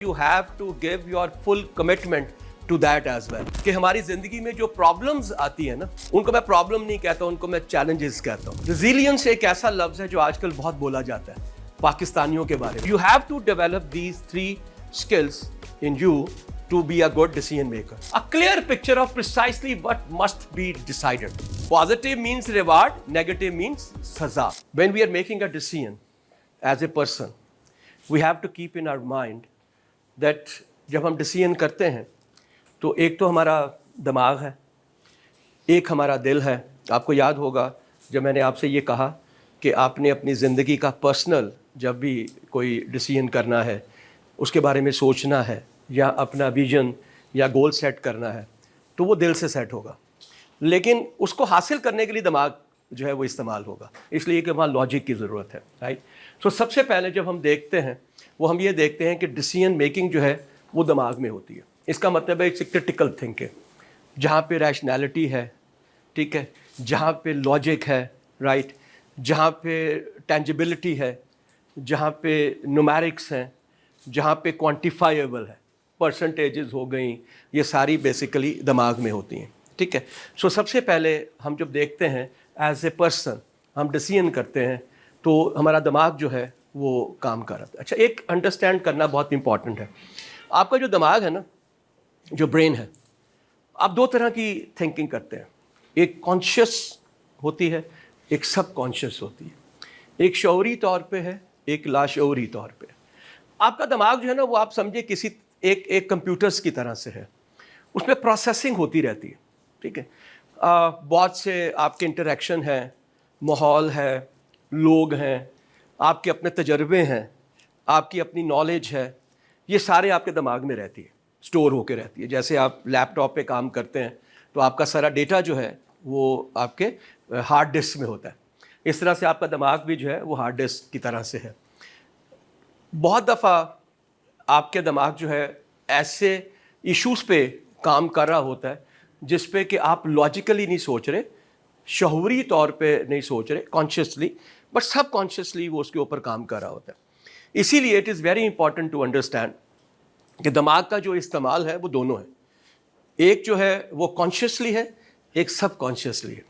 You have to give your full commitment to that as well. کہ ہماری زندگی میں جو پرابلمز آتی ہیں نا، ان کو میں پرابلم نہیں کہتا ہوں، ان کو میں چیلنجز کہتا ہوں. ریزیلینس ایک ایسا لفظ ہے جو آج کل بہت بولا جاتا ہے پاکستانیوں کے بارے میں. You have to develop these 3 skills in you to be a good decision maker. A clear picture of precisely what must be decided. Positive means reward, negative means saza. When we are making a decision as a person, we have to keep in our mind that جب ہم decision کرتے ہیں تو ایک تو ہمارا دماغ ہے، ایک ہمارا دل ہے. آپ کو یاد ہوگا جب میں نے آپ سے یہ کہا کہ آپ نے اپنی زندگی کا پرسنل جب بھی کوئی ڈیسیژن کرنا ہے، اس کے بارے میں سوچنا ہے یا اپنا ویژن یا گول سیٹ کرنا ہے تو وہ دل سے سیٹ ہوگا، لیکن اس کو حاصل کرنے کے لیے دماغ جو ہے وہ استعمال ہوگا، اس لیے کہ وہاں لاجک کی ضرورت ہے. رائٹ. سو سب سے پہلے جب ہم دیکھتے ہیں وہ ہم یہ دیکھتے ہیں کہ ڈیسیژن میکنگ جو ہے وہ دماغ میں ہوتی ہے. اس کا مطلب ہے ایک کرٹیکل تھنکنگ جہاں پہ ریشنالٹی ہے، ٹھیک ہے، جہاں پہ لاجک ہے، رائٹ، جہاں پہ ٹینجیبلٹی ہے، جہاں پہ نومیرکس ہیں، جہاں پہ کوانٹیفائیبل ہے، پرسنٹیجز ہو گئیں، یہ ساری بیسیکلی دماغ میں ہوتی ہیں. ٹھیک ہے. سو سب سے پہلے ہم جب دیکھتے ہیں ایز اے پرسن ہم ڈیسیژن کرتے ہیں تو ہمارا دماغ جو ہے وہ کام کر رہا ہے. اچھا، ایک انڈرسٹینڈ کرنا بہت امپورٹنٹ ہے. آپ کا جو دماغ ہے نا، جو برین ہے، آپ 2 طرح کی تھنکنگ کرتے ہیں. ایک کانشیس ہوتی ہے، ایک سب کانشیس ہوتی ہے. ایک شعوری طور پہ ہے، ایک لاشعوری طور پہ. آپ کا دماغ جو ہے نا وہ آپ سمجھے کسی ایک کمپیوٹرز کی طرح سے ہے، اس میں پروسیسنگ ہوتی رہتی ہے. ٹھیک ہے. بہت سے آپ کے انٹریکشن ہیں، ماحول ہے، لوگ ہیں، آپ کے اپنے تجربے ہیں، آپ کی اپنی نالج ہے، یہ سارے آپ کے دماغ میں رہتی ہے، سٹور ہو کے رہتی ہے. جیسے آپ لیپ ٹاپ پہ کام کرتے ہیں تو آپ کا سارا ڈیٹا جو ہے وہ آپ کے ہارڈ ڈسک میں ہوتا ہے. اس طرح سے آپ کا دماغ بھی جو ہے وہ ہارڈ ڈسک کی طرح سے ہے. بہت دفعہ آپ کے دماغ جو ہے ایسے ایشوز پہ کام کر رہا ہوتا ہے جس پہ کہ آپ لاجیکلی نہیں سوچ رہے، شعوری طور پہ نہیں سوچ رہے کانشیسلی، بٹ سب کانشیسلی وہ اس کے اوپر کام کر رہا ہوتا ہے. اسی لیے it is very important to understand کہ دماغ کا جو استعمال ہے وہ دونوں ہے. ایک جو ہے وہ کانشیسلی ہے، ایک سب کانشیسلی ہے.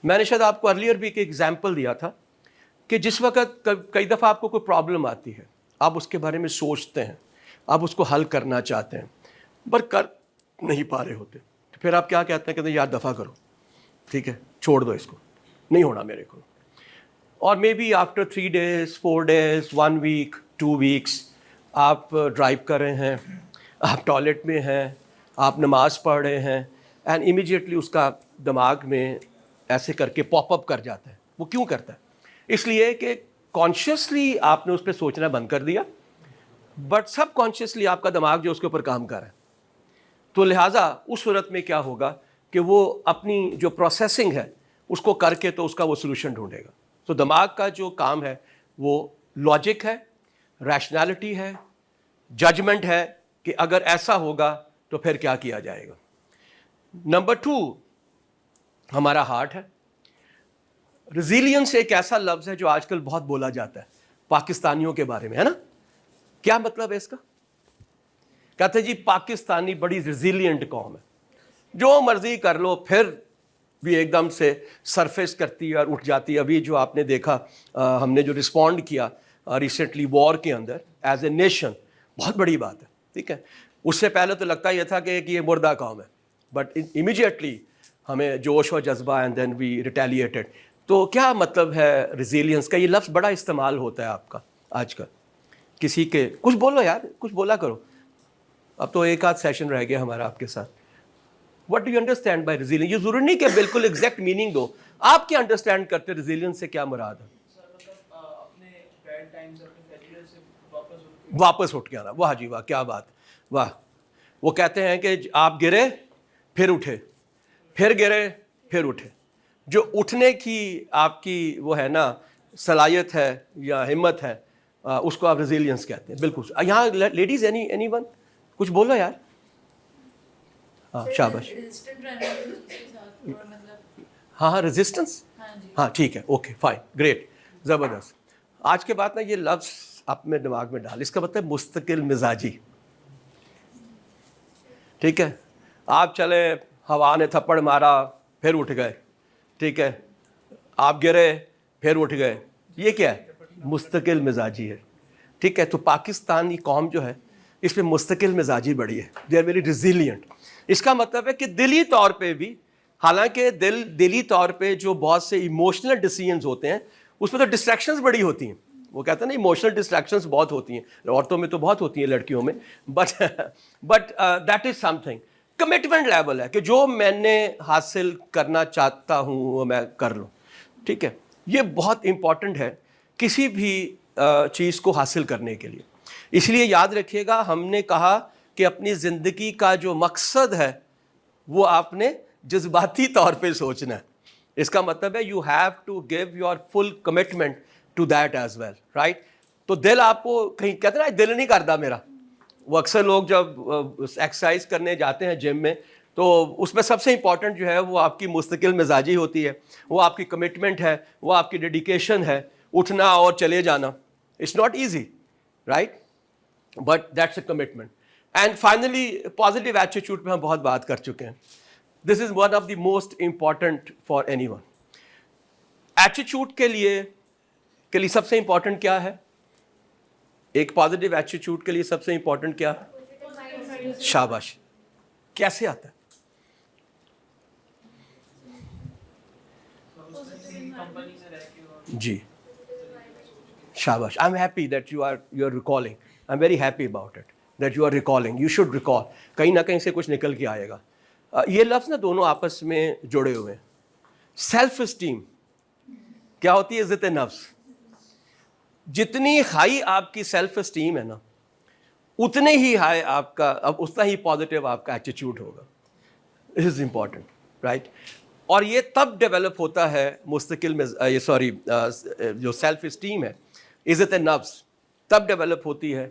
میں نے شاید آپ کو ارلیئر بھی ایک ایگزامپل دیا تھا کہ جس وقت کئی دفعہ آپ کو کوئی پرابلم آتی ہے، آپ اس کے بارے میں سوچتے ہیں، آپ اس کو حل کرنا چاہتے ہیں، پر کر نہیں پا رہے ہوتے، تو پھر آپ کیا کہتے ہیں؟ کہتے ہیں یار دفعہ کرو، ٹھیک ہے، چھوڑ دو اس کو، نہیں ہونا میرے کو. اور maybe after 3 days 4 days 1 week 2 weeks آپ ڈرائیو کر رہے ہیں، آپ ٹوائلٹ میں ہیں، آپ نماز پڑھ رہے ہیں، اینڈ امیجیٹلی اس کا دماغ میں ایسے کر کے پاپ اپ کر جاتا ہے. وہ کیوں کرتا ہے؟ اس لیے کہ کانشیسلی آپ نے اس پہ سوچنا بند کر دیا، بٹ سب کانشیسلی آپ کا دماغ جو اس کے اوپر کام کر رہا ہے. تو لہٰذا اس صورت میں کیا ہوگا کہ وہ اپنی جو پروسیسنگ ہے اس کو کر کے تو اس کا وہ سلوشن ڈھونڈے گا. تو دماغ کا جو کام ہے وہ لاجک ہے، ریشنالٹی ہے، ججمنٹ ہے کہ اگر ایسا ہوگا تو پھر کیا کیا جائے گا. نمبر 2 ہمارا ہارٹ ہے. ریزیلینس ایک ایسا لفظ ہے جو آج کل بہت بولا جاتا ہے پاکستانیوں کے بارے میں، ہے نا؟ کیا مطلب ہے اس کا؟ کہتے ہیں جی پاکستانی بڑی ریزیلینٹ قوم ہے، جو مرضی کر لو پھر بھی ایک دم سے سرفیس کرتی ہے اور اٹھ جاتی ہے. ابھی جو آپ نے دیکھا ہم نے جو رسپونڈ کیا ریسنٹلی وار کے اندر ایز اے نیشن، بہت بڑی بات ہے. ٹھیک ہے. اس سے پہلے تو لگتا یہ تھا کہ یہ مردہ قوم ہے، بٹ امیجیٹلی ہمیں جوش و جذبہ اینڈ دین وی ریٹیلیٹڈ. تو کیا مطلب ہے ریزیلینس کا؟ یہ لفظ بڑا استعمال ہوتا ہے آپ کا آج کل. کسی کے کچھ بولو یار، کچھ بولا کرو. اب تو ایک آدھ سیشن رہ گیا ہمارا آپ کے ساتھ. What do you understand by resilience؟ یہ ضروری نہیں کہ بالکل ایگزیکٹ میننگ دو. آپ کیا انڈرسٹینڈ کرتے ریزیلینس سے؟ کیا مراد ہے؟ واپس اٹھ کے آنا. واہ جی واہ، کیا بات، واہ. وہ کہتے ہیں کہ آپ گرے پھر اٹھے، پھر گرے پھر اٹھے. جو اٹھنے کی آپ کی وہ ہے نا صلاحیت ہے یا ہمت ہے، اس کو آپ ریزیلینس کہتے ہیں. بالکل. یہاں لیڈیز اینی ون کچھ بولو یار. ہاں شاباش. ہاں ریزسٹنس، ہاں ٹھیک ہے، اوکے فائن گریٹ، زبردست. آج کے بعد نا یہ لفظ اپنے دماغ میں ڈال. اس کا مطلب مستقل مزاجی. ठीक है, आप चले, हवा ने थप्पड़ मारा, फिर उठ गए, ठीक है, आप गिरे, फिर उठ गए, ये क्या है? मुस्तकिल मिजाजी है, ठीक है। तो पाकिस्तानी कौम जो है इसमें मुस्तकिल मिजाजी बड़ी है, दे आर वेरी रिजिलियंट। इसका मतलब है कि दिली तौर पे भी, हालांकि दिली तौर पे जो बहुत से इमोशनल डिसीजंस होते हैं उसमें तो डिस्ट्रैक्शंस बड़ी होती हैं, वो कहते हैं ना इमोशनल डिस्ट्रैक्शंस बहुत होती हैं, औरतों में तो बहुत होती हैं, लड़कियों में, but that is something. Commitment level है कि जो मैंने हासिल करना चाहता हूँ वो मैं कर लूँ, ठीक है। ये बहुत इंपॉर्टेंट है किसी भी चीज़ को हासिल करने के लिए। इसलिए याद रखिएगा, हमने कहा कि अपनी ज़िंदगी का जो मकसद है वो आपने जज्बाती तौर पे सोचना है। इसका मतलब है you have to give your full commitment to that as well, right. तो दिल आपको कहीं कहते हैं ना दिल नहीं करता मेरा, वो अक्सर लोग जब एक्सरसाइज करने जाते हैं जिम में तो उसमें सबसे इंपॉर्टेंट जो है वो आपकी मुस्तकिल मिजाजी होती है, वो आपकी कमिटमेंट है, वो आपकी डेडिकेशन है, उठना और चले जाना। It's not easy, right, but that's a commitment. And finally positive attitude पे हम बहुत बात कर चुके हैं। This is one of the most important for anyone. Attitude के लिए सबसे इंपॉर्टेंट क्या है? एक पॉजिटिव एटीट्यूड के लिए सबसे इंपॉर्टेंट क्या है? शाबाश। कैसे आता है? जी, शाबाश। I am happy that you are recalling, I am very happy about it that you are recalling, you should recall. कहीं ना कहीं से कुछ निकल के आएगा। ये लफ्ज़ ना दोनों आपस में जुड़े हुए हैं। सेल्फ इस्टीम क्या होती है? इज्जत नफ्स। जितनी हाई आपकी सेल्फ इस्टीम है ना, उतने ही हाई आपका, अब उतना ही पॉजिटिव आपका एटीट्यूड होगा। This is important, right. और ये तब डेवलप होता है मुस्तकिल में, जो सेल्फ इस्टीम है, इज्जत नफ्स तब डेवलप होती है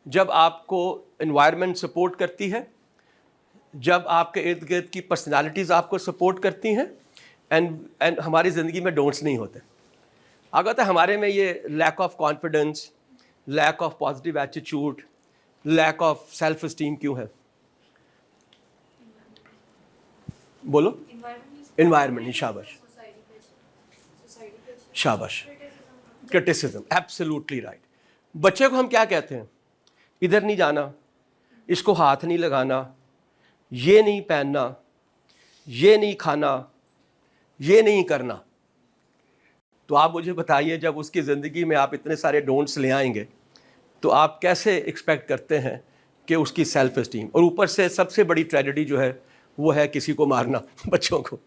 जब आपको एनवायरनमेंट सपोर्ट करती है, जब आपके इर्द गिर्द की पर्सनालिटीज़ आपको सपोर्ट करती हैं, एंड हमारी ज़िंदगी में डोंट्स नहीं होते। अगर तो हमारे में ये lack of confidence, lack of positive attitude, lack of self esteem क्यों है? बोलो। एनवायरनमेंट, शाबाश शाबाश। Criticism, absolutely right. बच्चे को हम क्या कहते हैं? इधर नहीं जाना, इसको हाथ नहीं लगाना, ये नहीं पहनना, ये नहीं खाना, ये नहीं करना। तो आप मुझे बताइए, जब उसकी ज़िंदगी में आप इतने सारे डोंट्स ले आएंगे तो आप कैसे एक्सपेक्ट करते हैं कि उसकी सेल्फ इस्टीम, और ऊपर से सबसे बड़ी ट्रेजेडी जो है वो है किसी को मारना, बच्चों को।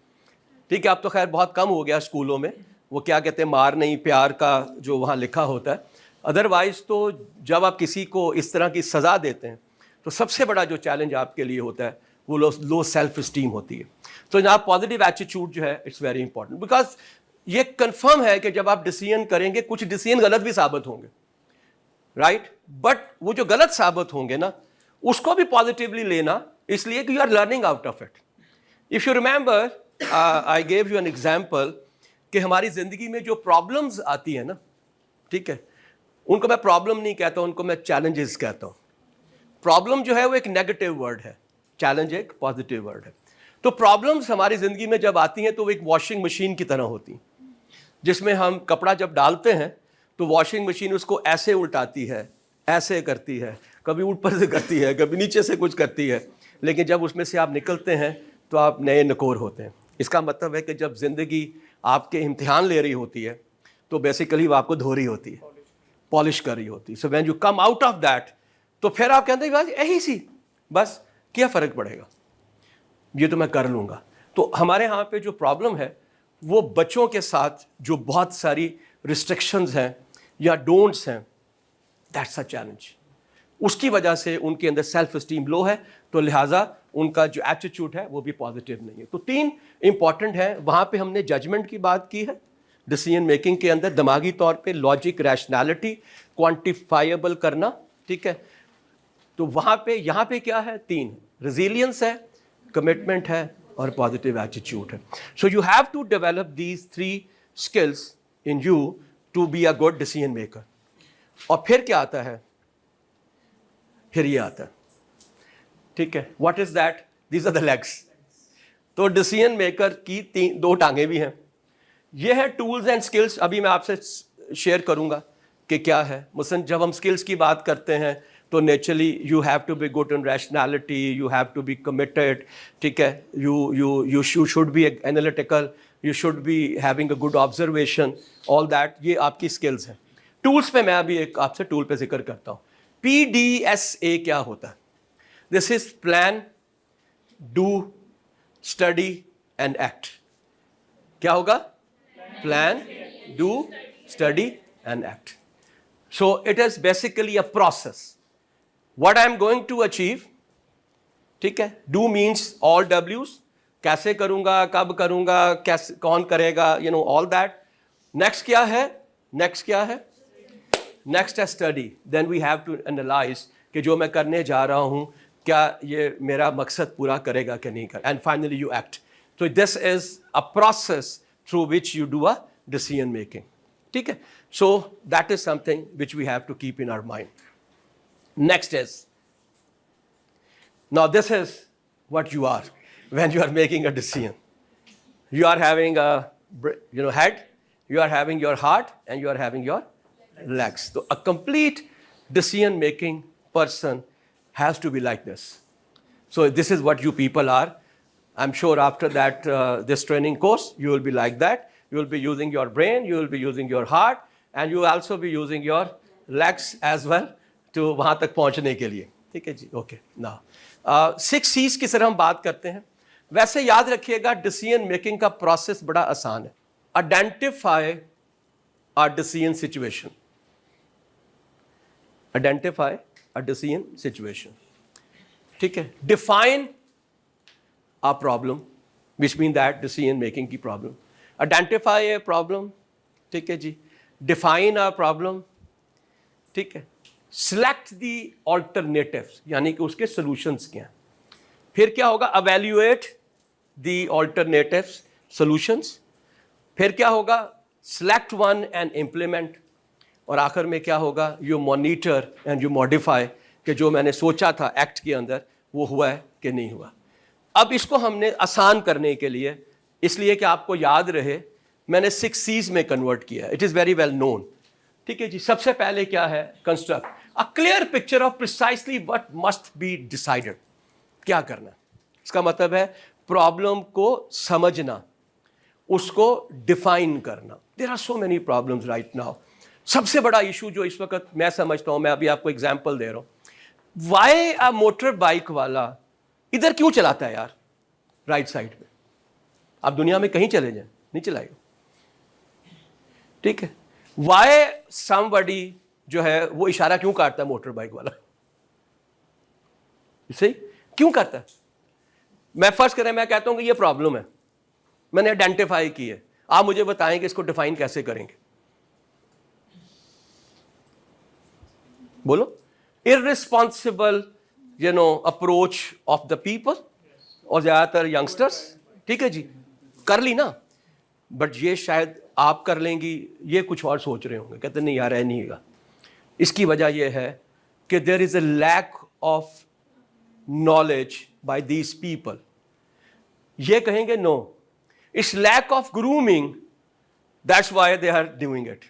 ठीक है, अब तो खैर बहुत कम हो गया स्कूलों में, वो क्या कहते हैं, मार नहीं प्यार का जो वहाँ लिखा होता है। अदरवाइज़ तो जब आप किसी को इस तरह की सज़ा देते हैं तो सबसे बड़ा जो चैलेंज आपके लिए होता है वो लो सेल्फ इस्टीम होती है। तो जनाब पॉजिटिव एटीट्यूड जो है इट्स वेरी इंपॉर्टेंट, बिकॉज ये कंफर्म है कि जब आप डिसीजन करेंगे, कुछ डिसीजन गलत भी साबित होंगे, राइट, बट वो जो गलत साबित होंगे ना, उसको भी पॉजिटिवली लेना, इसलिए कि you are learning out of it. If you remember, I gave you an example कि हमारी ज़िंदगी में जो प्रॉब्लम्स आती है ना, ठीक है, उनको मैं प्रॉब्लम नहीं कहता, उनको मैं चैलेंजेस कहता हूँ। प्रॉब्लम जो है वो एक नेगेटिव वर्ड है, चैलेंज एक पॉजिटिव वर्ड है। तो प्रॉब्लम्स हमारी ज़िंदगी में जब आती हैं तो वो एक वॉशिंग मशीन की तरह होती हैं, जिसमें हम कपड़ा जब डालते हैं तो वॉशिंग मशीन उसको ऐसे उल्टाती है, ऐसे करती है, कभी ऊपर से करती है, कभी नीचे से कुछ करती है, लेकिन जब उसमें से आप निकलते हैं तो आप नए नकोर होते हैं। इसका मतलब है कि जब ज़िंदगी आपके इम्तिहान ले रही होती है तो बेसिकली वो आपको धो रही होती है, पॉलिश कर रही होती है। So when you come out of that, तो फिर आप कहते हैं यही सी, बस क्या फ़र्क पड़ेगा, ये तो मैं कर लूँगा। तो हमारे यहाँ पे जो प्रॉब्लम है वो बच्चों के साथ जो बहुत सारी रिस्ट्रिक्शंस हैं या डोंट्स हैं, दैट्स अ चैलेंज। उसकी वजह से उनके अंदर सेल्फ इस्टीम लो है, तो लिहाजा उनका जो एटीट्यूड है वो भी पॉजिटिव नहीं है। तो तीन इंपॉर्टेंट है। वहाँ पे हमने जजमेंट की बात की है, डिसीजन मेकिंग के अंदर दिमागी तौर पे लॉजिक, रैशनैलिटी, क्वांटिफाइबल करना, ठीक है। तो वहाँ पे, यहाँ पे क्या है? तीन, रेजिलियंस है, कमिटमेंट है और पॉजिटिव एटीट्यूड है। So you have to develop these three skills in you to be a good decision maker. और फिर क्या आता है? फिर ये आता है, ठीक है, what is that? These are the legs. तो डिसीजन मेकर की दो टांगे भी हैं. ये है टूल्स एंड स्किल्स. अभी मैं आपसे शेयर करूंगा कि क्या है. मसलन जब हम स्किल्स की बात करते हैं तो naturally you have to be good in rationality, you have to be committed, ठीक है, you should be analytical, you should be having a good observation, all that. ये आपकी स्किल्स हैं. टूल्स पे मैं अभी एक आपसे टूल पे जिक्र करता हूँ. PDSA क्या होता है? This is plan, do, study and act. क्या होगा? Plan, do, study and act. So it is basically a process. What I am going to achieve, ठीक है. Do means all W's. कैसे करूंगा, कब करूंगा, कैसे, कौन करेगा, all that. Next क्या है? Next क्या है? Next है study. Then we have to analyze कि जो मैं करने जा रहा हूं क्या ये मेरा मकसद पूरा करेगा कि नहीं करेगा. And finally you act. So this is a process through which you do a decision making. ठीक है. So that is something which we have to keep in our mind. Next is, now this is what you are when you are making a decision. You are having a head, you are having your heart, and you are having your legs. So a complete decision making person has to be like this. So this is what you people are. I'm sure after that this training course you will be like that. You will be using your brain, you will be using your heart, and you will also be using your legs as well to वहाँ तक पहुँचने के लिए. ठीक है जी. Okay. Now 6 C's की तरह हम बात करते हैं. वैसे याद रखिएगा डिसीजन मेकिंग का प्रोसेस बड़ा आसान है. Identify a decision situation. Identify a decision situation. ठीक है. Define a problem, which mean that decision making की प्रॉब्लम. आइडेंटिफाई ए प्रॉब्लम, ठीक है जी. डिफाइन अ प्रॉब्लम, ठीक है. सिलेक्ट दी ऑल्टरनेटिव्स, यानी कि उसके सॉल्यूशंस क्या हैं. फिर क्या होगा? अवेल्युएट दी ऑल्टरनेटिव्स सॉल्यूशंस. फिर क्या होगा? Select one and implement. और आखिर में क्या होगा? You monitor and you modify कि जो मैंने सोचा था एक्ट के अंदर वो हुआ है कि नहीं हुआ. अब इसको हमने आसान करने के लिए, इसलिए कि आपको याद रहे, मैंने 6 C's में कन्वर्ट किया. It is very well known. ठीक है जी. सबसे पहले क्या है? Construct a clear picture of precisely what must be decided. क्या करना? इसका मतलब है प्रॉब्लम को समझना, उसको डिफाइन करना. There are so many problems right now. सबसे बड़ा इशू जो इस वक्त मैं समझता हूं, मैं अभी आपको एग्जाम्पल दे रहा हूं, वाई अ मोटर बाइक वाला इधर क्यों चलाता है यार, राइट साइड पे? आप दुनिया में कहीं चले जाएं, नहीं चलाएगा. ठीक है. वाई समबडी जो है वो इशारा क्यों काटता है मोटर बाइक वाला? सही क्यों करता है? मैं फर्स्ट करें, मैं कहता हूं कि ये प्रॉब्लम है, मैंने आइडेंटिफाई की है, आप मुझे बताएं कि इसको डिफाइन कैसे करेंगे. बोलो. Irresponsible approach of the people, और ज्यादातर यंगस्टर्स. ठीक है जी. कर ली ना, बट ये शायद आप कर लेंगी, ये कुछ और सोच रहे होंगे, कहते नहीं यार है नहीं होगा. इसकी वजह यह है कि there is a lack of knowledge by these people. ये कहेंगे no, it's lack of grooming, that's why they are doing it.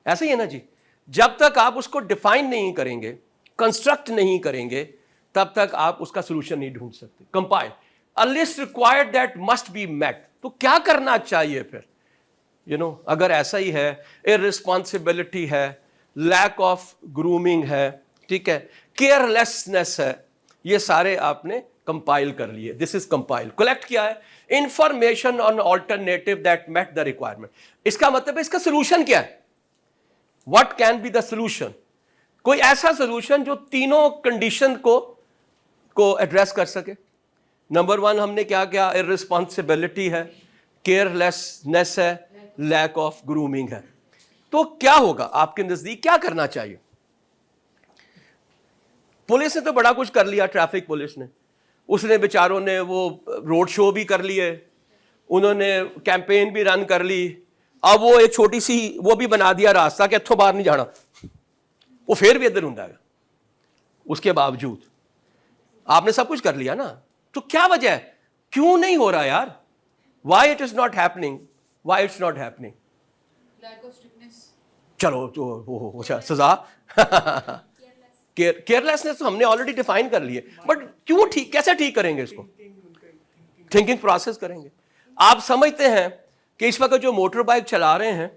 ऐसे ही है ना जी. जब तक आप उसको डिफाइन नहीं करेंगे, कंस्ट्रक्ट नहीं करेंगे, तब तक आप उसका सोल्यूशन नहीं ढूंढ सकते. Compile a list required that must be met. तो क्या करना चाहिए फिर? अगर ऐसा ही है, इररिस्पॉन्सिबिलिटी है, लैक ऑफ ग्रूमिंग है, ठीक है, केयरलेसनेस है, ये सारे आपने कंपाइल कर लिए. This is compile. कलेक्ट किया है information on alternative that met the requirement. इसका मतलब है इसका सोल्यूशन क्या है? What can be the solution? कोई ऐसा सोल्यूशन जो तीनों कंडीशन को एड्रेस कर सके. नंबर 1 हमने क्या किया? इररिस्पॉन्सिबिलिटी है, केयरलेसनेस है, लैक ऑफ ग्रूमिंग है. तो क्या होगा आपके नजदीक? क्या करना चाहिए? पुलिस ने तो बड़ा कुछ कर लिया, ट्रैफिक पुलिस ने, उसने बेचारों ने वो रोड शो भी कर लिए, उन्होंने कैंपेन भी रन कर ली. अब वो एक छोटी सी वो भी बना दिया रास्ता कि इत्थों बाहर नहीं जाना, वो फिर भी इधर हुंदा है. उसके बावजूद आपने सब कुछ कर लिया ना, तो क्या वजह है, क्यों नहीं हो रहा यार? Why it is not happening? Why it's not happening? चलो तो अच्छा सजा केयरलेसनेस तो हमने ऑलरेडी डिफाइन कर लिए, बट क्यों ठीक, कैसे ठीक करेंगे इसको? थिंकिंग प्रोसेस करेंगे। आप समझते हैं कि इस वक्त जो मोटर बाइक चला रहे हैं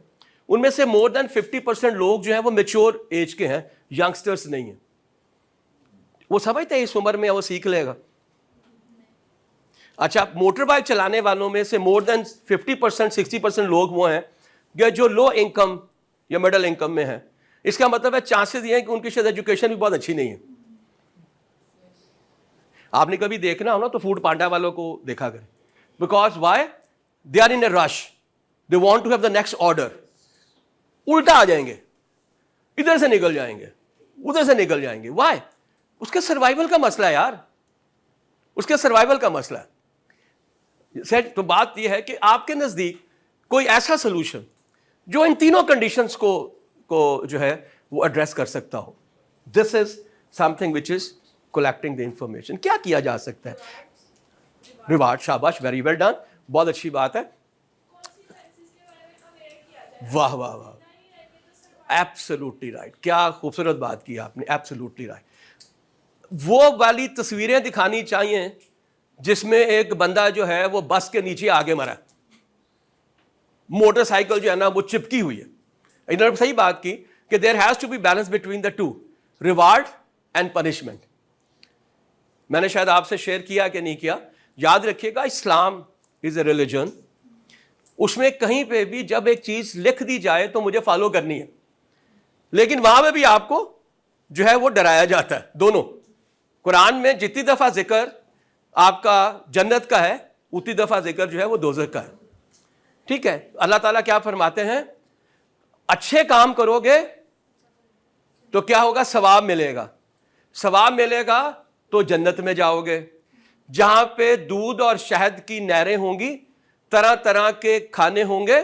उनमें से मोर देन 50% लोग जो हैं वो मैच्योर एज के हैं, यंगस्टर्स नहीं है। वो समझते हैं इस उम्र में वो सीख लेगा। अच्छा, मोटर बाइक चलाने वालों में से मोर देन 50% 60% लोग वो हैं या जो लो इनकम या मिडिल इनकम में है। इसका मतलब है चांसेस ये हैं कि उनकी शायद एजुकेशन भी बहुत अच्छी नहीं है। आपने कभी देखना हो ना तो फूड पांडा वालों को देखा करें, because why they are in a rush, they want to have the next order. उल्टा आ जाएंगे, इधर से निकल जाएंगे, उधर से निकल जाएंगे। वाई? उसके सर्वाइवल का मसला है यार, उसके सर्वाइवल का मसला है। सेट तो बात यह है कि आपके नजदीक कोई ऐसा सोल्यूशन जो इन तीनों कंडीशंस को जो है वो एड्रेस कर सकता हो। This is something which is collecting the information. क्या किया जा सकता है? रिवार्ड, शाबाश, वेरी वेल डन, बहुत अच्छी बात है। वाह वाह वाह, एब्सोल्युटली राइट, क्या खूबसूरत बात की आपने, एब्सोल्युटली राइट। वो वाली तस्वीरें दिखानी चाहिए जिसमें एक बंदा जो है वो बस के नीचे आगे मरा, मोटरसाइकिल जो है ना वो चिपकी हुई है। इन्होंने सही बात की कि there has to be balance between the two, reward and punishment. मैंने शायद आपसे शेयर किया कि नहीं किया, याद रखिएगा इस्लाम इज ए रिलीजन, उसमें कहीं पे भी जब एक चीज लिख दी जाए तो मुझे फॉलो करनी है, लेकिन वहां पे भी आपको जो है वो डराया जाता है। दोनों कुरान में जितनी दफा जिक्र आपका जन्नत का है उतनी दफा जिक्र जो है वो दोज़ख का है। ठीक है, अल्लाह ताला क्या फरमाते हैं, अच्छे काम करोगे तो क्या होगा, सवाब मिलेगा, सवाब मिलेगा तो जन्नत में जाओगे जहां पे दूध और शहद की नहरें होंगी, तरह तरह के खाने होंगे,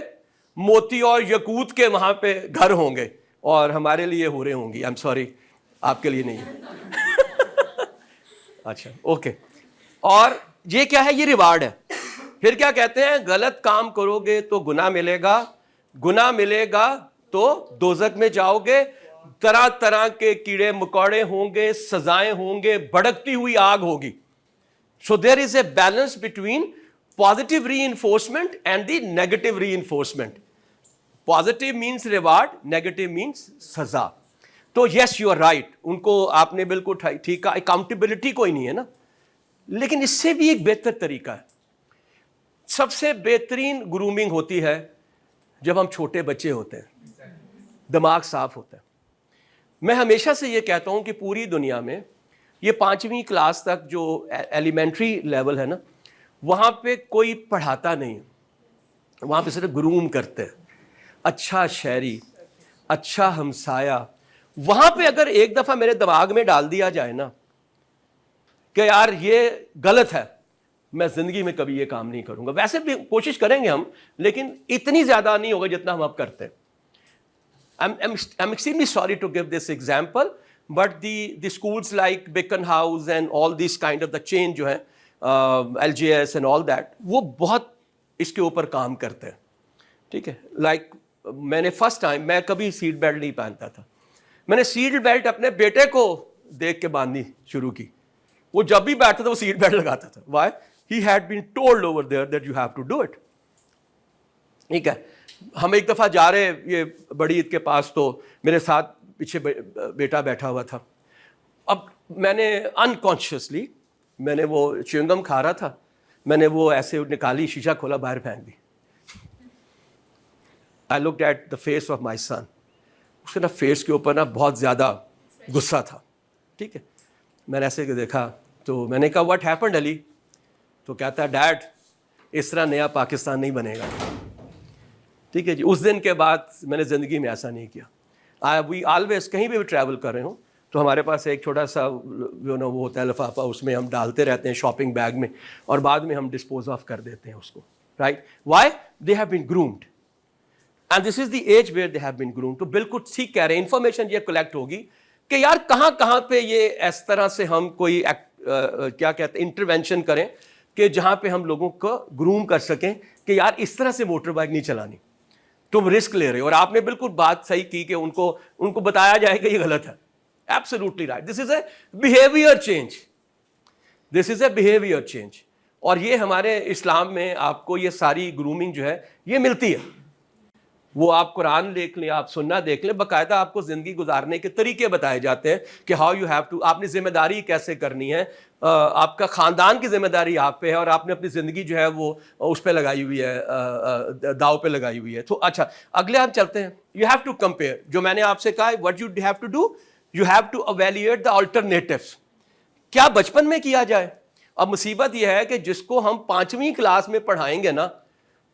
मोती और यकूत के वहां पे घर होंगे, और हमारे लिए हो रहे होंगी। आई एम सॉरी, आपके लिए नहीं है। अच्छा ओके, और ये क्या है, ये रिवार्ड है। फिर क्या कहते हैं, गलत काम करोगे तो गुनाह मिलेगा, गुनाह मिलेगा तो दोज़ख में जाओगे, तरह तरह के कीड़े मकोड़े होंगे, सजाएं होंगे, भड़कती हुई आग होगी। So there is a balance between positive reinforcement and the negative reinforcement. Positive means reward, negative means सजा। तो यस यू आर राइट, उनको आपने बिल्कुल ठीक कहा, अकाउंटेबिलिटी कोई नहीं है ना, लेकिन इससे भी एक बेहतर तरीका है। सबसे बेहतरीन ग्रूमिंग होती है जब हम छोटे बच्चे होते हैं, दिमाग साफ होता है। मैं हमेशा से ये कहता हूं कि पूरी दुनिया में ये 5वीं क्लास तक जो एलिमेंट्री लेवल है ना, वहां पे कोई पढ़ाता नहीं है, वहां पे सिर्फ ग्रूम करते हैं। अच्छा शायरी, अच्छा हमसाया, वहां पे अगर एक दफा मेरे दिमाग में डाल दिया जाए ना कि यार ये गलत है, मैं जिंदगी में कभी ये काम नहीं करूंगा। वैसे भी कोशिश करेंगे हम, लेकिन इतनी ज्यादा नहीं होगा जितना हम अब करते हैं। I'm extremely sorry to give this example, but the schools like Beacon House and all these kind of the chain जो है LGS and all that, वो बहुत इसके ऊपर काम करते हैं। ठीक है, like मैंने फर्स्ट टाइम, मैं कभी सीट बेल्ट नहीं पहनता था, मैंने सीट बेल्ट अपने बेटे को देख के बांधनी शुरू की। वो जब भी बैठता था वो सीट बेल्ट लगाता था। Why? He had been told over there that you have to do it. ठीक है, हम एक दफ़ा जा रहे ये बड़ी ईद के पास, तो मेरे साथ पीछे बेटा बैठा हुआ था। अब मैंने अनकॉन्शियसली, मैंने वो च्युइंगम खा रहा था, मैंने वो ऐसे निकाली, शीशा खोला, बाहर फेंक दी। I looked at the face of my son, उसके ना फेस के ऊपर ना बहुत ज़्यादा गुस्सा था। ठीक है, मैंने ऐसे देखा तो मैंने कहा व्हाट हैपेंड अली? तो कहता है डैड इस तरह नया पाकिस्तान नहीं बनेगा। ठीक है जी, उस दिन के बाद मैंने ज़िंदगी में ऐसा नहीं किया। वी ऑलवेज कहीं भी ट्रैवल कर रहे हो तो हमारे पास एक छोटा सा जो ना वो होता है लिफाफा, उसमें हम डालते रहते हैं शॉपिंग बैग में, और बाद में हम डिस्पोज ऑफ कर देते हैं उसको। Right, why? They have been groomed and this is the age where they have been groomed. तो बिल्कुल ठीक कह रहे हैं, इंफॉर्मेशन ये कलेक्ट होगी कि यार कहाँ कहाँ पे ये इस तरह से हम कोई क्या कहते हैं इंटरवेंशन करें کہ جہاں پہ ہم لوگوں کو گروم کر سکیں کہ یار اس طرح سے موٹر بائک نہیں چلانی, تم رسک لے رہے ہو. اور آپ نے بالکل بات صحیح کی کہ ان کو بتایا جائے کہ یہ غلط ہے. Absolutely right. This is a behaviour change, this is a behaviour change. اور یہ ہمارے اسلام میں آپ کو یہ ساری گرومنگ جو ہے یہ ملتی ہے. وہ آپ قرآن دیکھ لیں, آپ سننا دیکھ لیں, باقاعدہ آپ کو زندگی گزارنے کے طریقے بتائے جاتے ہیں کہ ہاؤ یو ہیو ٹو, آپ نے ذمہ داری کیسے کرنی ہے, آپ کا خاندان کی ذمہ داری آپ پہ ہے, اور آپ نے اپنی زندگی جو ہے وہ اس پہ لگائی ہوئی ہے, داؤ پہ لگائی ہوئی ہے. تو اچھا اگلے آپ چلتے ہیں. یو ہیو ٹو کمپیئر, جو میں نے آپ سے کہا what you have to do, you have to evaluate the alternatives. کیا بچپن میں کیا جائے؟ اب مصیبت یہ ہے کہ جس کو ہم 5ویں کلاس میں پڑھائیں گے نا,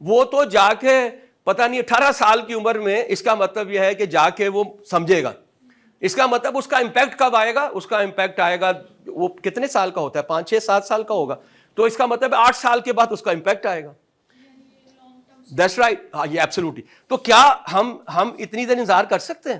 وہ تو جا کے پتہ نہیں 18 سال کی عمر میں, اس کا مطلب یہ ہے کہ جا کے وہ سمجھے گا. اس کا مطلب اس کا امپیکٹ کب آئے گا؟ اس کا امپیکٹ آئے گا, وہ کتنے سال کا ہوتا ہے, 5 6 7 سال کا ہوگا, تو اس کا مطلب 8 سال کے بعد اس کا امپیکٹ آئے گا. That's right. ہاں یہ ایبسولوٹلی. تو کیا ہم اتنی دیر انتظار کر سکتے ہیں؟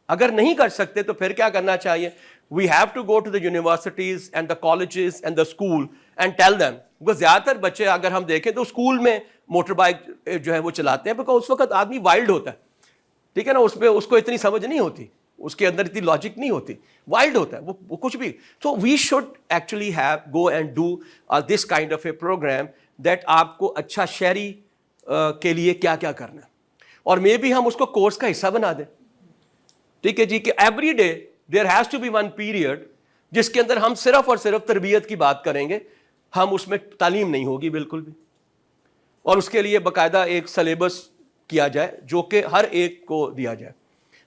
اگر نہیں کر سکتے تو پھر کیا کرنا چاہیے؟ We have to go to the universities and the colleges and the school and tell them. Because زیادہ تر بچے اگر ہم دیکھیں تو اسکول میں موٹر بائک جو ہے وہ چلاتے ہیں, بیکاز اس وقت آدمی وائلڈ ہوتا ہے, ٹھیک ہے نا, اس کو اتنی سمجھ نہیں ہوتی, اس کے اندر اتنی لاجک نہیں ہوتی, وائلڈ ہوتا ہے وہ کچھ بھی. So we should actually have go and do this kind of a programme that آپ کو اچھا شہری کے لیے کیا کیا کرنا ہے, اور مے بی ہم اس کو کورس کا حصہ بنا دیں. ٹھیک ہے جی, کہ every day there has to be one period جس کے اندر ہم صرف اور صرف تربیت کی بات کریں گے, ہم اس میں تعلیم نہیں ہوگی بالکل بھی, اور اس کے لیے باقاعدہ ایک سلیبس کیا جائے جو کہ ہر ایک کو دیا جائے.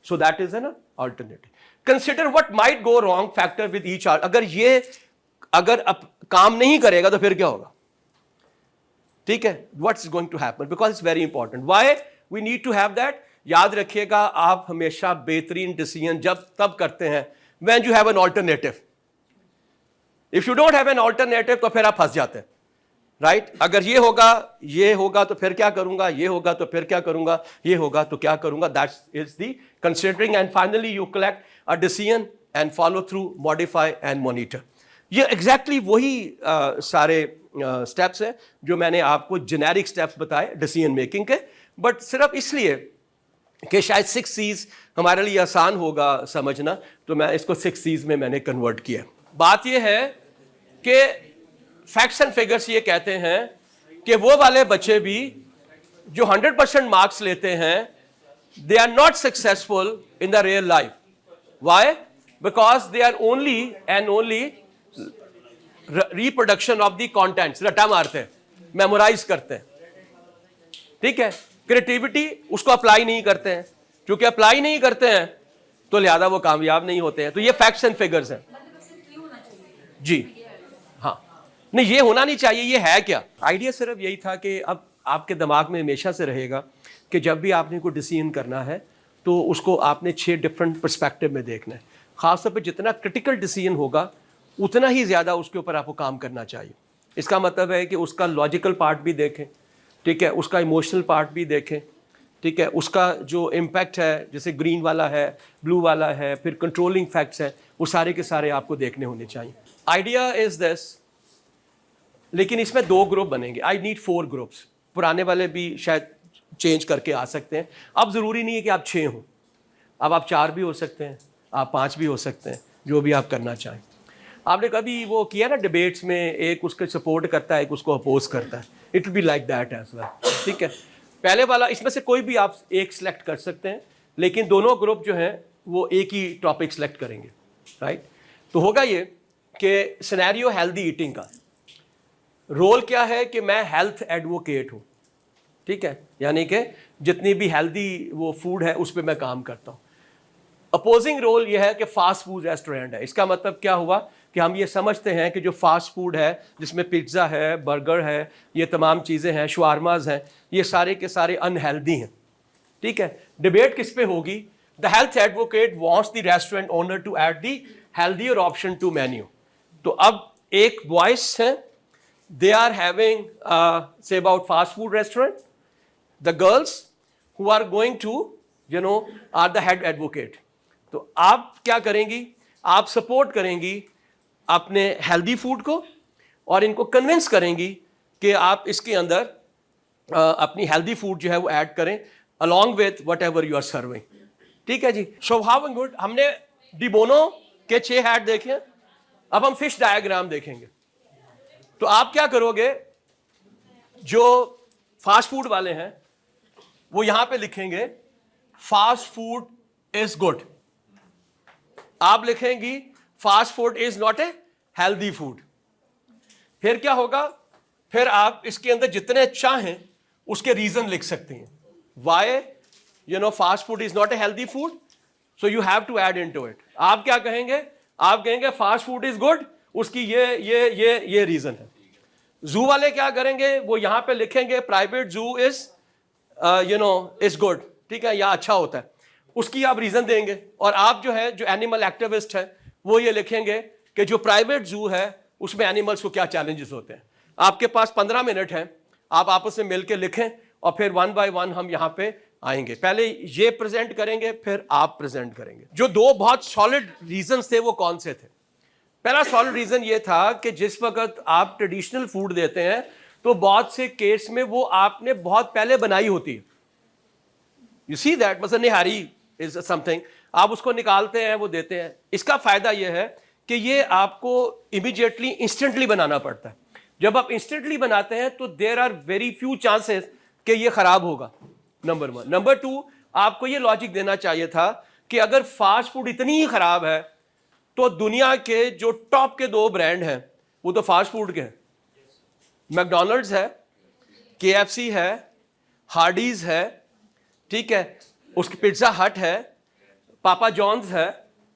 So that is an alternative. Consider what might go wrong factor with each. اگر کام نہیں کرے گا تو پھر کیا ہوگا؟ ٹھیک ہے, what's going to happen, because it's very important. Why we need to have that. یاد رکھیے گا, آپ ہمیشہ بہترین ڈیسیژن تب کرتے ہیں when you have an alternative. if you don't have an alternative تو پھر آپ پھنس جاتے ہیں, رائٹ. اگر یہ ہوگا تو پھر کیا کروں گا, یہ ہوگا تو پھر کیا کروں گا, یہ ہوگا تو کیا کروں گا. that is the considering, and finally you collect a decision and follow through, modify and monitor. یہ ایگزیکٹلی وہی سارے اسٹیپس ہیں جو میں نے آپ کو جنیرک اسٹیپس بتائے ڈیسیژن میکنگ کے, بٹ صرف اس لیے کہ شاید 6 C's ہمارے لیے آسان ہوگا سمجھنا, تو میں اس کو 6 C's میں نے کنورٹ کیا. بات یہ ہے کہ فیکٹس اینڈ فگرس یہ کہتے ہیں کہ وہ والے بچے بھی جو 100% مارکس لیتے ہیں, they are not successful in the real life. Why? Because they are only and only reproduction of the contents. رٹا مارتے ہیں, میمورائز کرتے ہیں, ٹھیک ہے. کریٹیوٹی اس کو اپلائی نہیں کرتے ہیں, کیونکہ اپلائی نہیں کرتے ہیں تو لہذا وہ کامیاب نہیں ہوتے ہیں. تو یہ فیکٹس اینڈ فگرز ہیں. جی ہاں, نہیں یہ ہونا نہیں چاہیے, یہ ہے کیا. آئیڈیا صرف یہی تھا کہ اب آپ کے دماغ میں ہمیشہ سے رہے گا کہ جب بھی آپ نے کوئی ڈیسیژن کرنا ہے تو اس کو آپ نے 6 ڈفرینٹ پرسپیکٹو میں دیکھنا ہے. خاص طور پہ جتنا کرٹیکل ڈیسیژن ہوگا اتنا ہی زیادہ اس کے اوپر آپ کو کام کرنا چاہیے. اس کا مطلب ہے کہ اس کا لاجیکل پارٹ بھی دیکھیں, ٹھیک ہے, اس کا ایموشنل پارٹ بھی دیکھیں, ٹھیک ہے, اس کا جو امپیکٹ ہے جیسے گرین والا ہے, بلو والا ہے, پھر کنٹرولنگ فیکٹس ہے, وہ سارے کے سارے آپ کو دیکھنے ہونے چاہیے. آئیڈیا از دس, لیکن اس میں 2 گروپ بنیں گے. I need 4 groups. پرانے والے بھی شاید چینج کر کے آ سکتے ہیں. اب ضروری نہیں ہے کہ آپ 6 ہوں, اب آپ 4 بھی ہو سکتے ہیں, آپ 5 بھی ہو سکتے ہیں, جو بھی آپ کرنا چاہیں. آپ نے کبھی وہ کیا نا ڈبیٹس میں, ایک اس کے سپورٹ کرتا ہے, ایک اس کو اپوز کرتا ہے. It will be like that as well, ٹھیک ہے. پہلے والا اس میں سے کوئی بھی آپ ایک سلیکٹ کر سکتے ہیں, لیکن دونوں گروپ جو ہیں وہ ایک ہی ٹاپک سلیکٹ کریں گے, رائٹ. تو ہوگا یہ کہ سینیریو ہیلدی ایٹنگ کا رول کیا ہے کہ میں ہیلتھ ایڈوکیٹ ہوں, ٹھیک ہے, یعنی کہ جتنی بھی ہیلدی وہ فوڈ ہے اس پہ میں کام کرتا ہوں. اپوزنگ رول یہ ہے کہ فاسٹ فوڈ ریسٹورینٹ ہے. اس کا مطلب کیا ہوا کہ ہم یہ سمجھتے ہیں کہ جو فاسٹ فوڈ ہے جس میں پیزا ہے, برگر ہے, یہ تمام چیزیں ہیں, شوارماز ہیں, یہ سارے کے سارے انہیلدی ہیں, ٹھیک ہے. ڈبیٹ کس پہ ہوگی؟ The health advocate wants the restaurant owner to add the healthier option to menu. تو اب ایک وائس ہے, they are having say about fast food restaurant, the girls who are going to are the head advocate. تو آپ کیا کریں گی؟ آپ سپورٹ کریں گی अपने हेल्दी फूड को और इनको कन्विंस करेंगी कि आप इसके अंदर अपनी हेल्दी फूड जो है वो ऐड करें along with whatever you are serving. ठीक है जी. So how good. हमने डिबोनो के 6 हैड देखे. अब हम फिश डायग्राम देखेंगे. तो आप क्या करोगे, जो फास्ट फूड वाले हैं वो यहां पे लिखेंगे फास्ट फूड इज गुड. आप लिखेंगी fast food is not a healthy food. फिर क्या होगा, फिर आप इसके अंदर जितने चाहें उसके रीजन लिख सकती हैं. Why fast food is not a healthy food, so you have to add into it. आप क्या कहेंगे, आप कहेंगे फास्ट फूड इज गुड, उसकी ये रीजन है. जू वाले क्या करेंगे, वो यहां पे लिखेंगे प्राइवेट जू इज इज गुड. ठीक है, या अच्छा होता है, उसकी आप रीजन देंगे. और आप जो है, जो एनिमल एक्टिविस्ट है, वो ये लिखेंगे कि जो प्राइवेट जू है उसमें एनिमल्स को क्या चैलेंजेस होते हैं. आपके पास 15 मिनट हैं, आप आपस में मिलकर लिखें और फिर 1 बाय 1 हम यहाँ पे आएंगे. पहले ये प्रेजेंट करेंगे, फिर आप प्रेजेंट करेंगे. जो 2 बहुत सॉलिड रीजंस थे वो कौन से थे. पहला सॉलिड रीजन ये था कि जिस वक्त आप ट्रेडिशनल फूड देते हैं तो बहुत से केस में वो आपने बहुत पहले बनाई होती है. यू सी दैट, मसलन निहारी इज समथिंग, आप उसको निकालते हैं, वो देते हैं. इसका फायदा ये है कि ये आपको इमीडिएटली इंस्टेंटली बनाना पड़ता है. जब आप इंस्टेंटली बनाते हैं तो there are very few chances कि ये खराब होगा. नंबर 1. नंबर 2, आपको ये लॉजिक देना चाहिए था कि अगर फास्ट फूड इतनी ही खराब है तो दुनिया के जो टॉप के 2 ब्रांड हैं वो तो फास्ट फूड के हैं. मैकडोनल्ड्स है, KFC है, हार्डीज है, ठीक है, उसकी पिज्जा हट है, पापा जॉन्स है,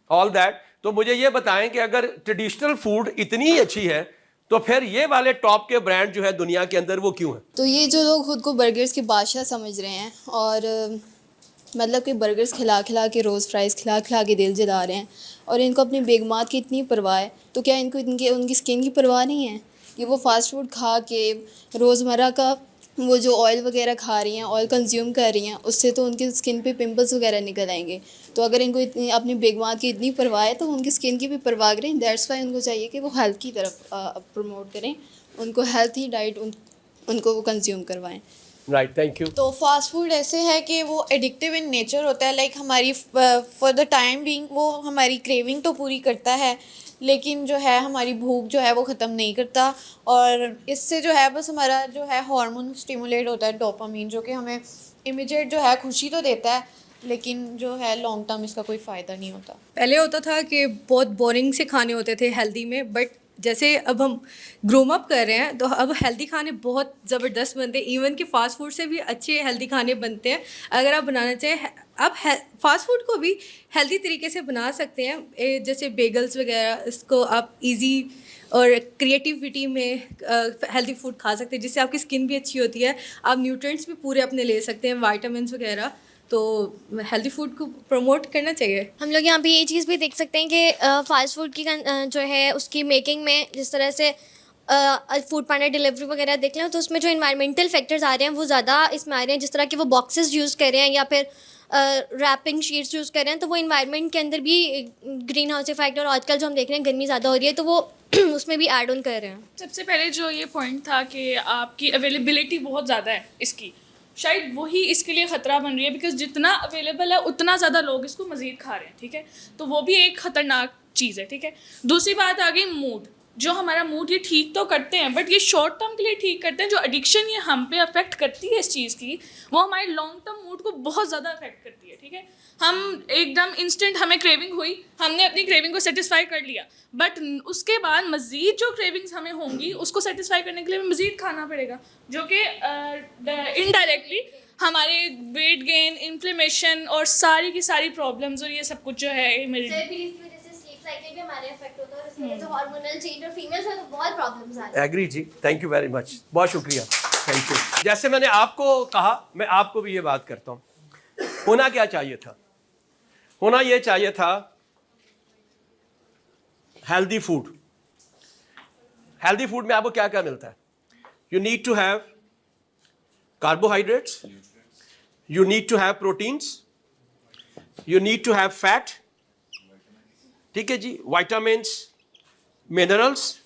ऑल दैट. तो मुझे ये बताएं कि अगर ट्रेडिशनल फूड इतनी ही अच्छी है तो फिर ये वाले टॉप के ब्रांड जो है दुनिया के अंदर वो क्यों है. तो ये जो लोग खुद को बर्गर्स के बादशाह समझ रहे हैं और मतलब कि बर्गर्स खिला खिला के, रोज़ फ्राइज़ खिला खिला के दिल जला रहे हैं और इनको अपनी बेगमात की इतनी परवाह है, तो क्या इनको उनकी स्किन की परवाह नहीं है कि वो फास्ट फूड खा के रोज़मर्रा का वो जो ऑयल वगैरह खा रही हैं, ऑयल कंज्यूम कर रही हैं, उससे तो उनकी स्किन पे पिंपल्स वगैरह निकल आएंगे. तो अगर इनको इतनी अपनी बेगमात की इतनी परवाह है तो उनकी स्किन की भी परवाह करें. दैट्स वाई उनको चाहिए कि वो हेल्थ की तरफ प्रमोट करें, उनको हेल्थी डाइट उनको वो कंज्यूम करवाएं. Right, thank you. तो फास्ट फूड ऐसे है कि वो एडिक्टिव इन नेचर होता है. लाइक हमारी फॉर द टाइम बीइंग वो हमारी क्रेविंग तो पूरी करता है, लेकिन जो है हमारी भूख जो है वो ख़त्म नहीं करता. और इससे जो है बस हमारा जो है हार्मोन स्टिमुलेट होता है, डोपामीन, जो कि हमें इमीडिएट जो है खुशी तो देता है, लेकिन जो है लॉन्ग टर्म इसका कोई फ़ायदा नहीं होता. पहले होता था कि बहुत बोरिंग से खाने होते थे हेल्दी में, बट जैसे अब हम ग्रोम अप कर रहे हैं तो अब हेल्दी खाने बहुत ज़बरदस्त बनते हैं. इवन कि फ़ास्ट फूड से भी अच्छे हेल्दी खाने बनते हैं. अगर आप बनाना चाहें, आप फ़ास्ट फूड को भी हेल्दी तरीके से बना सकते हैं. जैसे बेगल्स वगैरह, इसको आप इजी और क्रिएटिविटी में हेल्दी फूड खा सकते हैं, जिससे आपकी स्किन भी अच्छी होती है. आप न्यूट्रिएंट्स भी पूरे अपने ले सकते हैं, वाइटामिन वगैरह. तो हेल्दी फूड को प्रमोट करना चाहिए. हम लोग यहाँ पे ये चीज़ भी देख सकते हैं कि फ़ास्ट फूड की जो है उसकी मेकिंग में जिस तरह से फूड पांडा डिलीवरी वगैरह देख लें तो उसमें जो इन्वायरमेंटल फैक्टर्स आ रहे हैं वो ज़्यादा इसमें आ रहे हैं. जिस तरह के वो बॉक्सेस यूज़ कर रहे हैं या फिर रैपिंग शीट्स यूज़ कर रहे हैं, तो वो इन्वायरमेंट के अंदर भी ग्रीन हाउस इफेक्ट, और आजकल जो हम देख रहे हैं गर्मी ज़्यादा हो रही है तो वो उसमें भी ऐड ऑन कर रहे हैं. सबसे पहले जो ये पॉइंट था कि आपकी अवेलेबिलिटी बहुत ज़्यादा है इसकी, शायद वही इसके लिए ख़तरा बन रही है. बिकॉज जितना अवेलेबल है उतना ज़्यादा लोग इसको मज़ीद खा रहे हैं. ठीक है, तो वो भी एक ख़तरनाक चीज़ है. ठीक है, दूसरी बात आ गई मूड. जो हमारा मूड ये ठीक तो करते हैं, बट ये शॉर्ट टर्म के लिए ठीक करते हैं. जो एडिक्शन ये हम पे अफेक्ट करती है इस चीज़ की, वो हमारे लॉन्ग टर्म मूड को बहुत ज़्यादा अफेक्ट करती है. ठीक है, हम एकदम इंस्टेंट हमें क्रेविंग हुई, हमने अपनी क्रेविंग को सेटिस्फाई कर लिया, बट उसके बाद मज़ीद जो क्रेविंग्स हमें होंगी उसको सेटिस्फाई करने के लिए हमें मज़ीद खाना पड़ेगा, जो कि इनडायरेक्टली हमारे वेट गेन, इन्फ्लेमेशन और सारी की सारी प्रॉब्लम्स और ये सब कुछ जो है मेरी साइकिल भी हमारे इफेक्ट होता है और इसकी वजह से हार्मोनल चेंज और फीमेल्स में तो बहुत प्रॉब्लम्स आ रही हैं. एग्री जी, थैंक यू वेरी मच, बहुत शुक्रिया, थैंक यू. जैसे मैंने आपको कहा, मैं आपको भी ये बात करता हूँ. होना क्या चाहिए था? होना ये चाहिए था हेल्दी फूड. हेल्दी फूड में आपको क्या क्या मिलता है? You need to have carbohydrates, you need to have proteins, you need to have fat, ठीक है जी, vitamins, minerals,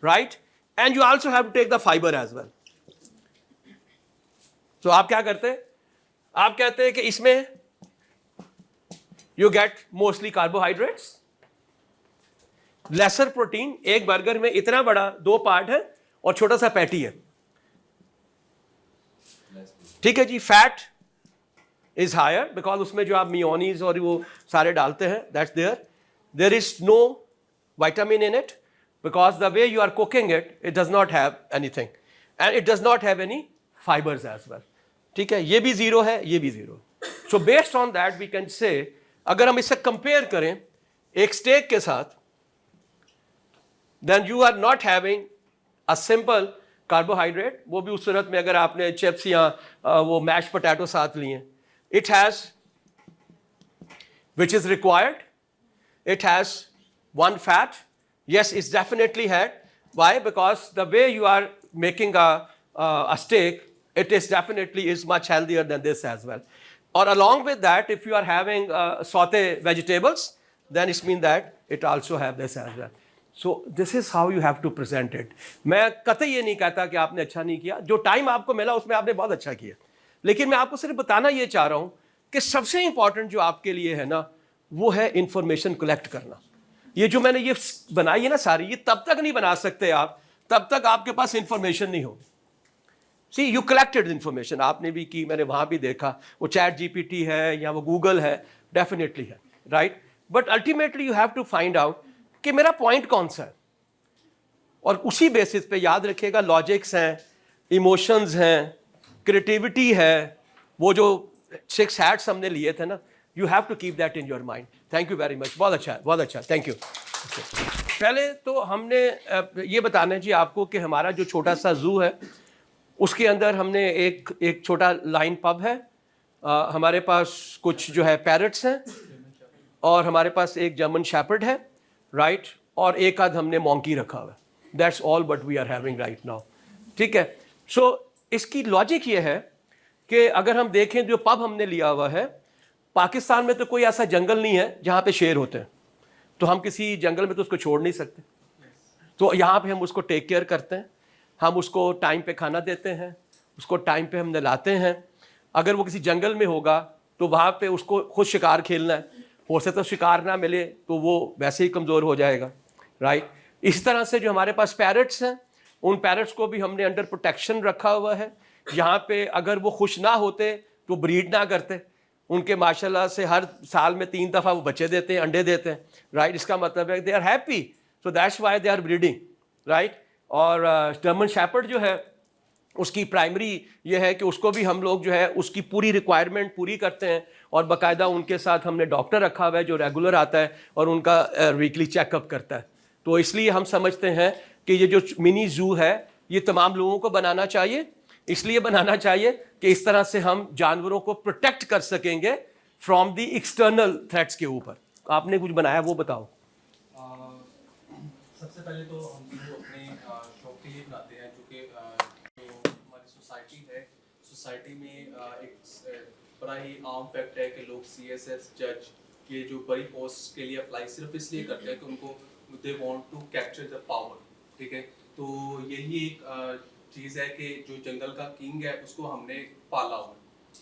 right? And you also have to take the fiber as well. So आप क्या करते हैं? आप कहते हैं कि इसमें you get mostly carbohydrates, lesser protein. एक बर्गर में इतना बड़ा 2 पार्ट है और छोटा सा पैटी है, ठीक है जी. फैट इज हायर बिकॉज उसमें जो आप मियोनीज और वो सारे डालते हैं, that's there is no vitamin in it because the way you are cooking it, it does not have anything and it does not have any fibres as well, ठीक है. ये भी जीरो है, ये भी zero. So based on that we can say, अगर हम इसे कंपेयर करें एक स्टेक के साथ, then you are not having a simple carbohydrate. वो भी उस सूरत में अगर आपने चिप्स या वो मैश पोटैटो साथ लिए. It has, which is required, it has one fat. Yes, it's definitely had. Why? Because the way you are making a steak, it is definitely is much healthier than this as well. Or along with that, if you are having saute vegetables, then it means that it also have this as well. So this is how you have to present it. मैं कतई ये नहीं कहता कि आपने अच्छा नहीं किया. जो टाइम आपको मिला उसमें आपने बहुत अच्छा किया, लेकिन मैं आपको सिर्फ बताना ये चाह रहा हूँ कि सबसे इंपॉर्टेंट जो आपके लिए है ना, वो है इंफॉर्मेशन कलेक्ट करना. ये जो मैंने ये बनाई है ना सारी, ये तब तक नहीं बना सकते आप तब तक आपके पास इंफॉर्मेशन नहीं होगी. सी यू कलेक्टेड इंफॉर्मेशन, आपने भी की, मैंने वहाँ भी देखा, वो चैट जीपीटी है या वो गूगल है, डेफिनेटली है, right. But ultimately you have to find out कि मेरा पॉइंट कौन सा है, और उसी बेसिस पे याद रखिएगा लॉजिक्स हैं, इमोशंस हैं, क्रिएटिविटी है, वो जो 6 हैट्स हमने लिए थे ना, you have to keep that in your mind. Thank you very much. बहुत अच्छा है, बहुत अच्छा, थैंक यू. पहले तो हमने ये बताना है जी आपको कि हमारा जो छोटा सा जू है उसके अंदर हमने एक छोटा लाइन पब है, हमारे पास कुछ जो है पैरट्स हैं, और हमारे पास एक जर्मन शेपर्ड है, राइट, और एक आध हमने मॉन्की रखा हुआ है. That's all what we are having right now, ठीक है. सो इसकी लॉजिक ये है कि अगर हम देखें जो पब हमने लिया हुआ है, पाकिस्तान में तो कोई ऐसा जंगल नहीं है जहाँ पे शेर होते हैं, तो हम किसी जंगल में तो उसको छोड़ नहीं सकते. तो यहाँ पे हम उसको टेक केयर करते हैं, हम उसको टाइम पे खाना देते हैं, उसको टाइम पे हम नहलाते हैं. अगर वो किसी जंगल में होगा तो वहाँ पे उसको खुद शिकार खेलना है, हो सकता तो शिकार ना मिले तो वो वैसे ही कमज़ोर हो जाएगा, राइट. इस तरह से जो हमारे पास पैरट्स हैं, उन पैरट्स को भी हमने अंडर प्रोटेक्शन रखा हुआ है. यहाँ पे अगर वो खुश ना होते तो ब्रीड ना करते, उनके माशाल्लाह से हर साल में 3 दफ़ा वो बच्चे देते हैं, अंडे देते हैं, राइट. इसका मतलब है they are happy, so that's why they are breeding, right. और जर्मन शेपर्ड जो है उसकी प्राइमरी ये है कि उसको भी हम लोग जो है उसकी पूरी रिक्वायरमेंट पूरी करते हैं, और बाकायदा उनके साथ हमने डॉक्टर रखा हुआ है जो रेगुलर आता है और उनका वीकली चेकअप करता है. तो इसलिए हम समझते हैं कि ये जो मिनी जू है ये तमाम लोगों को बनाना चाहिए. इसलिए बनाना चाहिए कि इस तरह से हम जानवरों को प्रोटेक्ट कर सकेंगे फ्रॉम द एक्सटर्नल थ्रेट्स के ऊपर. आपने कुछ बनाया वो बताओ. सबसे पहले तो हम लोग अपने शौक के लिए बनाते हैं, जो कि जो हमारी सोसाइटी है, सोसाइटी में एक बड़ा ही आम फैक्ट है कि लोग CSS जज ये जो बड़ी पोस्ट के लिए अप्लाई सिर्फ इसलिए करते हैं कि उनको they want to capture the power, ठीक है. तो यही एक चीज़ है कि जो जंगल का किंग है उसको हमने पाला हुआ,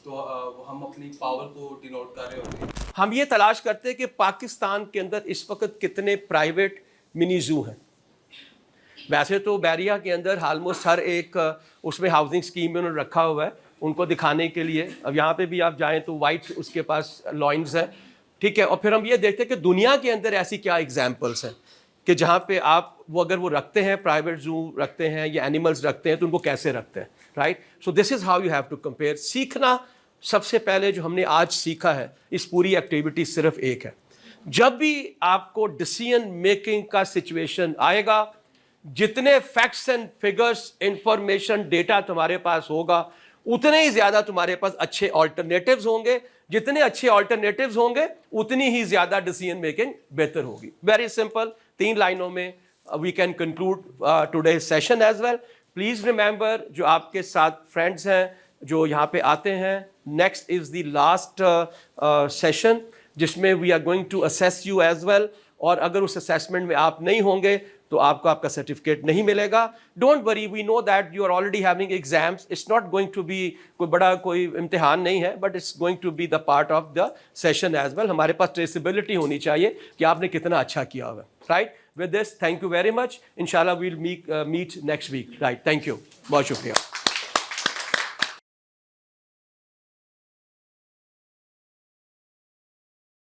तो हम अपनी पावर को डिनोट कर रहे होते हैं. हम ये तलाश करते हैं कि पाकिस्तान के अंदर इस वक्त कितने प्राइवेट मिनी जू हैं. वैसे तो बैरिया के अंदर ऑलमोस्ट हर एक उसमें हाउसिंग स्कीम में उन्होंने रखा हुआ है उनको दिखाने के लिए. अब यहाँ पे भी आप जाएं तो वाइट उसके पास लॉइन्स है, ठीक है. और फिर हम ये देखते हैं कि दुनिया के अंदर ऐसी क्या एग्जाम्पल्स हैं कि जहाँ पे आप वो अगर वो रखते हैं, प्राइवेट जू रखते हैं या एनिमल्स रखते हैं, तो उनको कैसे रखते हैं, right. So this is how you have to compare. सीखना सबसे पहले जो हमने आज सीखा है, इस पूरी एक्टिविटी सिर्फ एक है. जब भी आपको डिसीजन मेकिंग का सिचुएशन आएगा, जितने facts and figures, information, data तुम्हारे पास होगा, उतने ही ज़्यादा तुम्हारे पास अच्छे ऑल्टरनेटिव्स होंगे. जितने अच्छे ऑल्टरनेटिव्स होंगे उतनी ही ज़्यादा डिसीजन मेकिंग बेहतर होगी. वेरी सिंपल, 3 लाइनों में we can conclude today session as well. Please remember, जो आपके साथ फ्रेंड्स हैं जो यहाँ पे आते हैं, next is the last session जिसमें we are going to assess you as well, اور اگر اس اسیسمنٹ میں آپ نہیں ہوں گے تو آپ کو آپ کا سرٹیفکیٹ نہیں ملے گا. Don't worry, we know that you are already having exams. It's not going to be کوئی بڑا کوئی امتحان نہیں ہے, but it's going to be the part of the session as well. ہمارے پاس ٹریسیبلٹی ہونی چاہیے کہ آپ نے کتنا اچھا کیا ہوا. Right, with this thank you very much. ان شاء اللہ we'll meet next week. Right, thank you, بہت شکریہ.